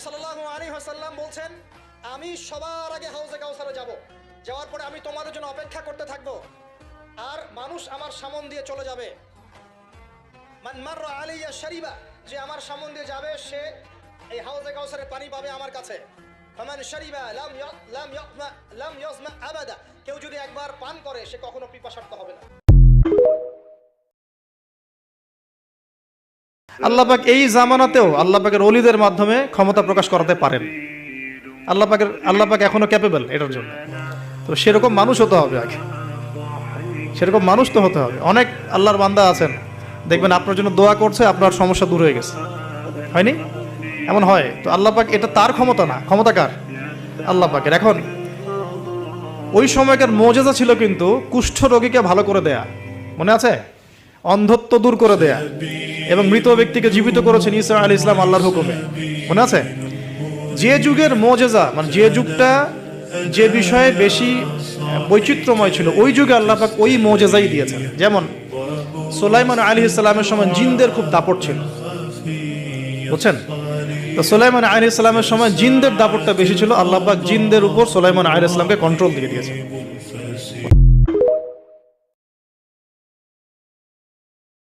সাল্লাল্লাহু আলাইহি ওয়াসাল্লাম বলছেন, আমি সবার আগে হাউজে কাউসারে যাব, যাওয়ার পরে আমি তোমাদের জন্য অপেক্ষা করতে থাকবো, আর মানুষ আমার সামন দিয়ে চলে যাবে। মান মাররা আলাইয়া শারিবা, যে আমার সামন দিয়ে যাবে সে এই হাউজে কাউসারের পানি পাবে আমার কাছে। ফামান শারিবা লাম ইয়াজমা আবাদা, কেউ যদি একবার পান করে সে কখনো পিপাসার্ত হবে না। আল্লাহ পাক এই জামানাতেও আল্লাহ পাকের ওলিদের মাধ্যমে ক্ষমতা প্রকাশ করাতে পারেন। আল্লাহ পাক এখনো ক্যাপেবল এটার জন্য। তো সেরকম মানুষ হতে হবে আগে, সেরকম মানুষ তো হতে হবে। অনেক আল্লাহর বান্দা আছেন, দেখবেন আপনার জন্য দোয়া করছে, আপনার সমস্যা দূর হয়ে গেছে, হয়নি? এমন হয়। তো আল্লাহ পাক, এটা তার ক্ষমতা না, ক্ষমতা কার? আল্লাহ পাকের। এখন ওই সময়কার মুজিজা ছিল কিন্তু কুষ্ঠ রোগীকে ভালো করে দেয়া, মনে আছে? অন্ধত্ব দূর করে দেয়া, এবং মৃত ব্যক্তিকে জীবিত করেছেন ঈসা আলাইহিস সালাম আল্লাহর হুকুমে, মনে আছে? যে যুগের মুজিজা, মানে যে যুগটা যে বিষয়ে বেশি বৈচিত্র্যময় ছিল, ওই যুগে আল্লাহ পাক ওই মুজিজাই দিয়েছেন। যেমন সুলাইমান আলাইহিস সালামের সময় জিনদের খুব দাপট ছিল, বুঝছেন? তো সুলাইমান আলাইহিস সালামের সময় জিনদের দাপটটা বেশি ছিল। আল্লাহ পাক জিনদের উপর সুলাইমান আলাইহিস সালামকে কন্ট্রোল দিয়ে দিয়েছেন।